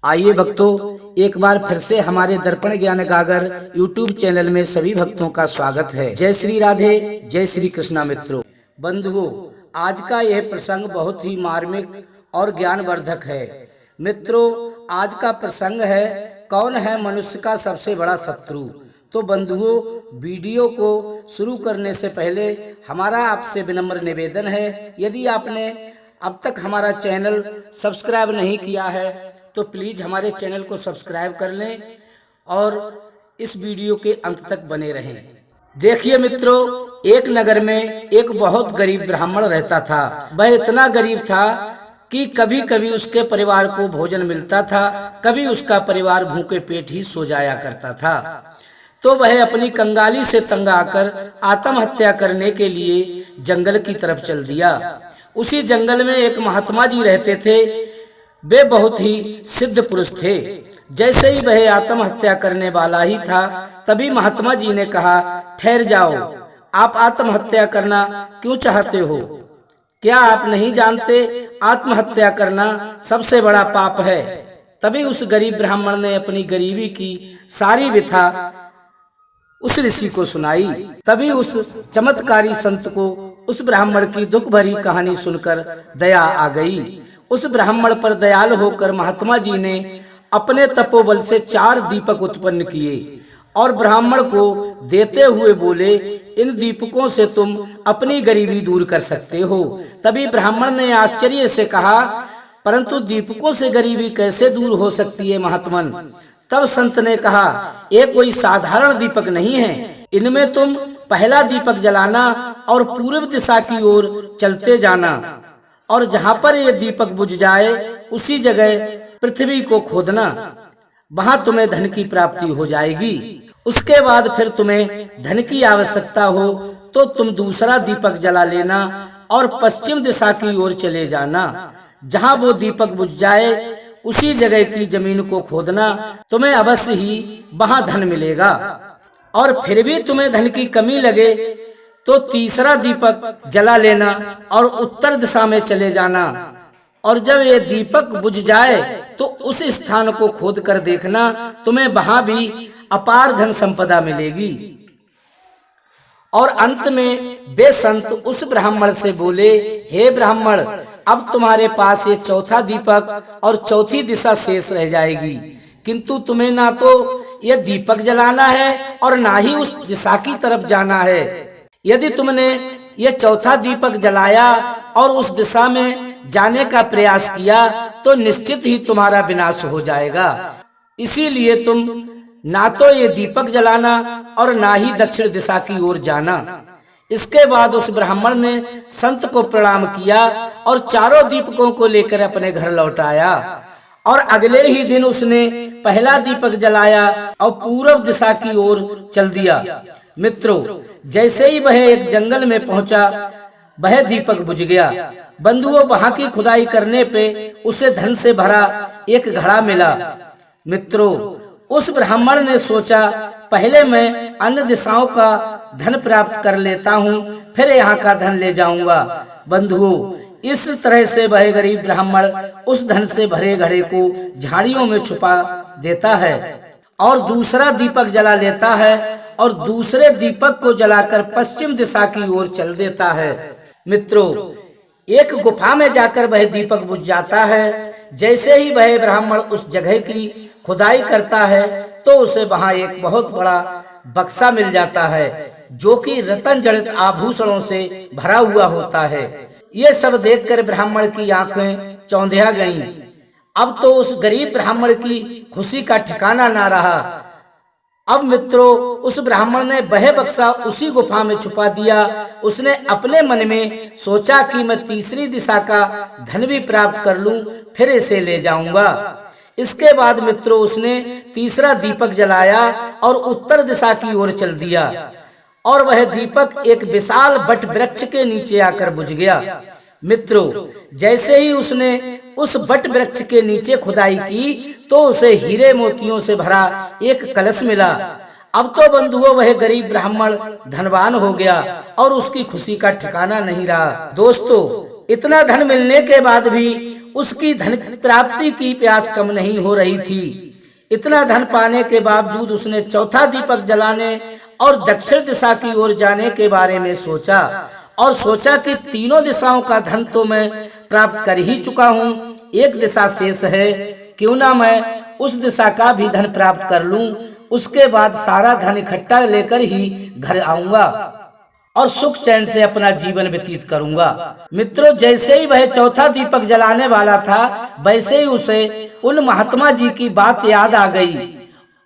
आइए भक्तों, एक बार फिर से हमारे दर्पण ज्ञान गागर यूट्यूब चैनल में सभी भक्तों का स्वागत है। जय श्री राधे, जय श्री कृष्णा। मित्रों, बंधुओं, आज का यह प्रसंग बहुत ही मार्मिक और ज्ञानवर्धक है। मित्रों, आज का प्रसंग है, कौन है मनुष्य का सबसे बड़ा शत्रु। तो बंधुओं, वीडियो को शुरू करने से पहले हमारा आपसे विनम्र निवेदन है, यदि आपने अब तक हमारा चैनल सब्सक्राइब नहीं किया है तो प्लीज़ हमारे चैनल को सब्सक्राइब कर लें और इस वीडियो के अंत तक बने रहें। देखिए मित्रों, एक नगर में एक बहुत गरीब ब्राह्मण रहता था। वह इतना गरीब था कि कभी कभी उसके परिवार को भोजन मिलता था, कभी उसका परिवार भूखे पेट ही सो जाया करता था। तो वह अपनी कंगाली से तंग आकर आत्महत्या करने के लिए जंगल की तरफ चल दिया। उसी जंगल में एक महात्मा जी रहते थे। वे बहुत ही सिद्ध पुरुष थे। जैसे ही वह आत्महत्या करने वाला ही था, तभी महात्मा जी ने कहा, ठहर जाओ, आप आत्महत्या करना क्यों चाहते हो? क्या आप नहीं जानते आत्महत्या करना सबसे बड़ा पाप है? तभी उस गरीब ब्राह्मण ने अपनी गरीबी की सारी व्यथा उस ऋषि को सुनाई। तभी उस चमत्कारी संत को उस ब्राह्मण की दुख भरी कहानी सुनकर दया आ गई। उस ब्राह्मण पर दयालु होकर महात्मा जी ने अपने तपोबल से 4 दीपक उत्पन्न किए और ब्राह्मण को देते हुए बोले, इन दीपकों से तुम अपनी गरीबी दूर कर सकते हो। तभी ब्राह्मण ने आश्चर्य से कहा, परंतु दीपकों से गरीबी कैसे दूर हो सकती है महात्मन? तब संत ने कहा, ये कोई साधारण दीपक नहीं है। इनमें तुम पहला दीपक जलाना और पूर्व दिशा की ओर चलते जाना, और जहां पर ये दीपक बुझ जाए उसी जगह पृथ्वी को खोदना, वहां तुम्हें धन की प्राप्ति हो जाएगी। उसके बाद फिर तुम्हें धन की आवश्यकता हो तो तुम दूसरा दीपक जला लेना और पश्चिम दिशा की ओर चले जाना। जहां वो दीपक बुझ जाए उसी जगह की जमीन को खोदना, तुम्हें अवश्य ही वहां धन मिलेगा। और फिर भी तुम्हें धन की कमी लगे तो तीसरा दीपक जला लेना और उत्तर दिशा में चले जाना, और जब ये दीपक बुझ जाए तो उस स्थान को खोद कर देखना, तुम्हें वहां भी अपार धन संपदा मिलेगी। और अंत में वे संत उस ब्राह्मण से बोले, हे ब्राह्मण, अब तुम्हारे पास ये चौथा दीपक और चौथी दिशा शेष रह जाएगी, किंतु तुम्हें ना तो ये दीपक जलाना है और ना ही उस दिशा की तरफ जाना है। यदि तुमने ये चौथा दीपक जलाया और उस दिशा में जाने का प्रयास किया तो निश्चित ही तुम्हारा विनाश हो जाएगा। इसीलिए तुम ना तो ये दीपक जलाना और ना ही दक्षिण दिशा की ओर जाना। इसके बाद उस ब्राह्मण ने संत को प्रणाम किया और चारों दीपकों को लेकर अपने घर लौट आया। और अगले ही दिन उसने पहला दीपक जलाया और पूर्व दिशा की ओर चल दिया। मित्रों, जैसे ही वह एक जंगल में पहुंचा, वह दीपक बुझ गया। बंधुओं, वहां की खुदाई करने पे उसे धन से भरा एक घड़ा मिला। मित्रों, उस ब्राह्मण ने सोचा, पहले मैं अन्य दिशाओं का धन प्राप्त कर लेता हूँ, फिर यहाँ का धन ले जाऊंगा। बंधुओं, इस तरह से वह गरीब ब्राह्मण उस धन से भरे घड़े को झाड़ियों में छुपा देता है और दूसरा दीपक जला लेता है और दूसरे दीपक को जलाकर पश्चिम दिशा की ओर चल देता है। मित्रों, एक गुफा में जाकर वह दीपक बुझ जाता है। जैसे ही वह ब्राह्मण उस जगह की खुदाई करता है तो उसे वहां एक बहुत बड़ा बक्सा मिल जाता है, जो कि रत्न जड़ित आभूषणों से भरा हुआ होता है। ये सब देखकर ब्राह्मण की आंखें चौंधिया गईं। अब तो उस गरीब ब्राह्मण की खुशी का ठिकाना ना रहा। अब मित्रों, उस ब्राह्मण ने वह बक्सा उसी गुफा में छुपा दिया। उसने अपने मन में सोचा कि मैं तीसरी दिशा का धन भी प्राप्त कर लूं, फिर इसे ले जाऊंगा। इसके बाद मित्रों, उसने तीसरा दीपक जलाया और उत्तर दिशा की ओर चल दिया, और वह दीपक एक विशाल वट वृक्ष के नीचे आकर बुझ गया। मित्रों, जैसे ही उसने उस वट वृक्ष के नीचे खुदाई की तो उसे हीरे मोतियों से भरा एक कलश मिला। अब तो बंधुओं, वह गरीब ब्राह्मण धनवान हो गया और उसकी खुशी का ठिकाना नहीं रहा। दोस्तों, इतना धन मिलने के बाद भी उसकी धन प्राप्ति की प्यास कम नहीं हो रही थी। इतना धन पाने के बावजूद उसने चौथा दीपक जलाने और दक्षिण दिशा की ओर जाने के बारे में सोचा और सोचा कि तीनों दिशाओं का धन तो मैं प्राप्त कर ही चुका हूँ, एक दिशा शेष है, क्यों ना मैं उस दिशा का भी धन प्राप्त कर लूं। उसके बाद सारा धन इकट्ठा लेकर ही घर आऊंगा और सुख चैन से अपना जीवन व्यतीत करूंगा। मित्रों, जैसे ही वह चौथा दीपक जलाने वाला था, वैसे ही उसे उन महात्मा जी की बात याद आ गई।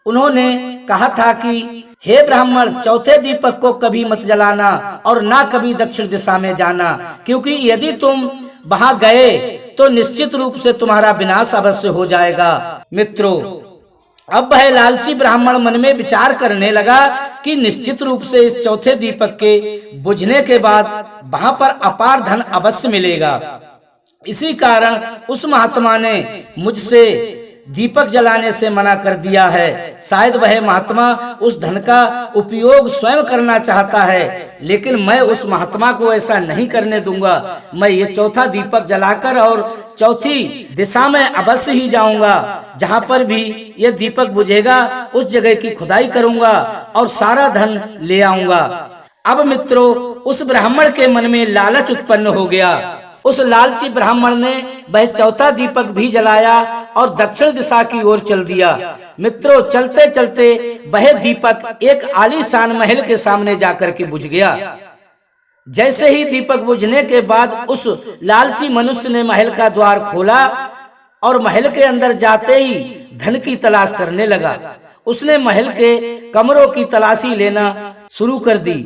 उन्होंने कहा था कि हे ब्राह्मण, चौथे दीपक को कभी मत जलाना और ना कभी दक्षिण दिशा में जाना, क्योंकि यदि तुम वहां गए तो निश्चित रूप से तुम्हारा विनाश अवश्य हो जाएगा। मित्रों, अब वह लालची ब्राह्मण मन में विचार करने लगा कि निश्चित रूप से इस चौथे दीपक के बुझने के बाद वहां पर अपार धन अवश्य मिलेगा। इसी कारण उस महात्मा ने मुझसे दीपक जलाने से मना कर दिया है। शायद वह महात्मा उस धन का उपयोग स्वयं करना चाहता है, लेकिन मैं उस महात्मा को ऐसा नहीं करने दूंगा। मैं ये चौथा दीपक जलाकर और चौथी दिशा में अवश्य ही जाऊंगा। जहां पर भी ये दीपक बुझेगा उस जगह की खुदाई करूंगा और सारा धन ले आऊंगा। अब मित्रों, उस ब्राह्मण के मन में लालच उत्पन्न हो गया। उस लालची ब्राह्मण ने वह चौथा दीपक भी जलाया और दक्षिण दिशा की ओर चल दिया। मित्रों, चलते चलते वह दीपक एक आलीशान महल के सामने जाकर के बुझ गया। जैसे ही दीपक बुझने के बाद उस लालची मनुष्य ने महल का द्वार खोला और महल के अंदर जाते ही धन की तलाश करने लगा। उसने महल के कमरों की तलाशी लेना शुरू कर दी।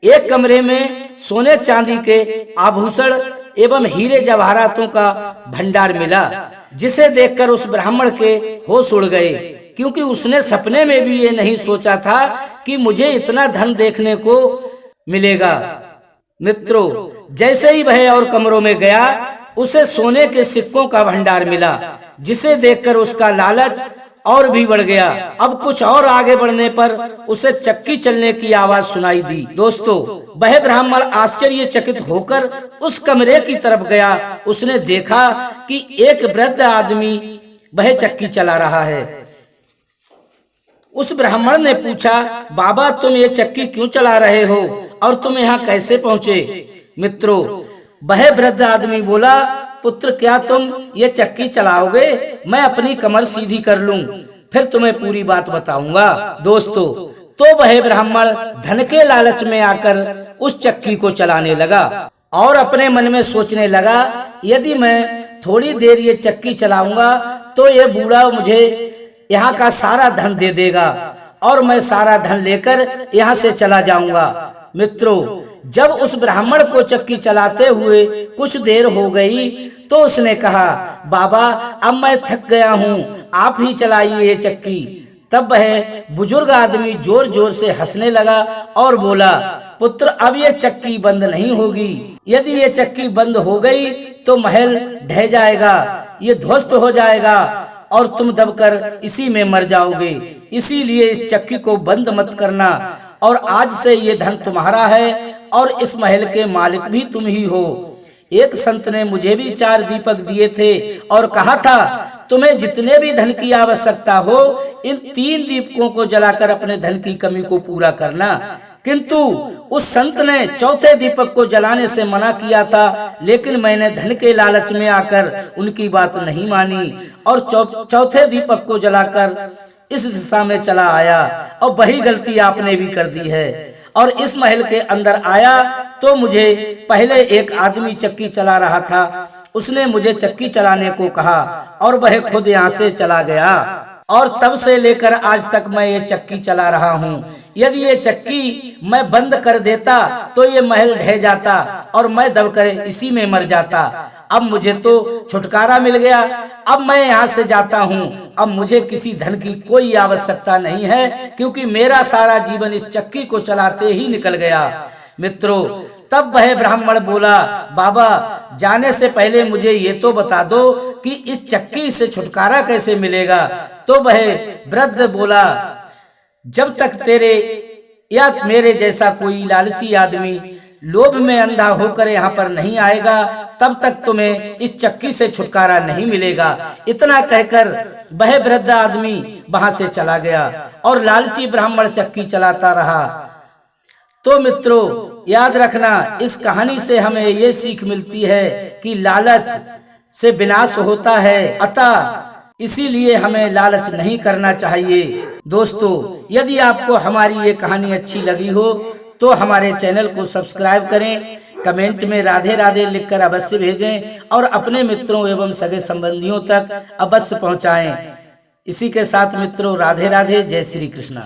एक कमरे में सोने चांदी के आभूषण एवं हीरे जवाहरातों का भंडार मिला, जिसे देखकर उस ब्राह्मण के होश उड़ गए, क्योंकि उसने सपने में भी ये नहीं सोचा था कि मुझे इतना धन देखने को मिलेगा। मित्रों, जैसे ही वह और कमरों में गया, उसे सोने के सिक्कों का भंडार मिला, जिसे देखकर उसका लालच और भी बढ़ गया। अब कुछ और आगे बढ़ने पर उसे चक्की चलने की आवाज सुनाई दी। दोस्तों, वह ब्राह्मण आश्चर्यचकित होकर उस कमरे की तरफ गया। उसने देखा कि एक वृद्ध आदमी वह चक्की चला रहा है। उस ब्राह्मण ने पूछा, बाबा, तुम ये चक्की क्यों चला रहे हो और तुम यहाँ कैसे पहुँचे? मित्रों, वह वृद्ध आदमी बोला, पुत्र, क्या तुम ये चक्की चलाओगे? मैं अपनी कमर सीधी कर लूं, फिर तुम्हें पूरी बात बताऊंगा। दोस्तों, तो वह ब्राह्मण धन के लालच में आकर उस चक्की को चलाने लगा और अपने मन में सोचने लगा, यदि मैं थोड़ी देर ये चक्की चलाऊंगा तो ये बूढ़ा मुझे यहाँ का सारा धन दे देगा और मैं सारा धन लेकर यहाँ से चला जाऊंगा। मित्रों, जब उस ब्राह्मण को चक्की चलाते हुए कुछ देर हो गई तो उसने कहा, बाबा, अब मैं थक गया हूँ, आप ही चलाइए ये चक्की। तब वह बुजुर्ग आदमी जोर जोर से हंसने लगा और बोला, पुत्र, अब ये चक्की बंद नहीं होगी। यदि ये चक्की बंद हो गई तो महल ढह जाएगा, ये ध्वस्त हो जाएगा और तुम दबकर इसी में मर जाओगे। इसीलिए इस चक्की को बंद मत करना और आज से ये धन तुम्हारा है और इस महल के मालिक भी तुम ही हो। एक संत ने मुझे भी 4 दीपक दिए थे और कहा था, तुम्हें जितने भी धन की आवश्यकता हो, इन 3 दीपकों को जलाकर अपने धन की कमी को पूरा करना। किंतु उस संत ने चौथे दीपक को जलाने से मना किया था, लेकिन मैंने धन के लालच में आकर उनकी बात नहीं मानी और चौथे दीपक को जलाकर इस दिशा में चला आया और वही गलती आपने भी कर दी है। और इस महल के अंदर आया तो मुझे पहले एक आदमी चक्की चला रहा था, उसने मुझे चक्की चलाने को कहा और वह खुद यहाँ से चला गया और तब से लेकर आज तक मैं ये चक्की चला रहा हूँ। यदि ये चक्की मैं बंद कर देता तो ये महल ढह जाता और मैं दबकर इसी में मर जाता। अब मुझे तो छुटकारा मिल गया, अब मैं यहाँ से जाता हूँ। अब मुझे किसी धन की कोई आवश्यकता नहीं है, क्योंकि मेरा सारा जीवन इस चक्की को चलाते ही निकल गया। मित्रों, तब वह ब्राह्मण बोला, बाबा, जाने से पहले मुझे ये तो बता दो कि इस चक्की से छुटकारा कैसे मिलेगा? तो वह वृद्ध बोला, जब तक तेरे या मेरे जैसा कोई लालची आदमी लोभ में अंधा होकर यहाँ पर नहीं आएगा, तब तक तुम्हें इस चक्की से छुटकारा नहीं मिलेगा। इतना कहकर वह वृद्ध आदमी वहां से चला गया और लालची ब्राह्मण चक्की चलाता रहा। तो मित्रों, याद रखना, इस कहानी से हमें ये सीख मिलती है कि लालच से विनाश होता है, अतः इसीलिए हमें लालच नहीं करना चाहिए। दोस्तों, यदि आपको हमारी ये कहानी अच्छी लगी हो तो हमारे चैनल को सब्सक्राइब करें, कमेंट में राधे राधे लिखकर अवश्य भेजें और अपने मित्रों एवं सगे संबंधियों तक अवश्य पहुंचाएं। इसी के साथ मित्रों, राधे राधे, जय श्री कृष्ण।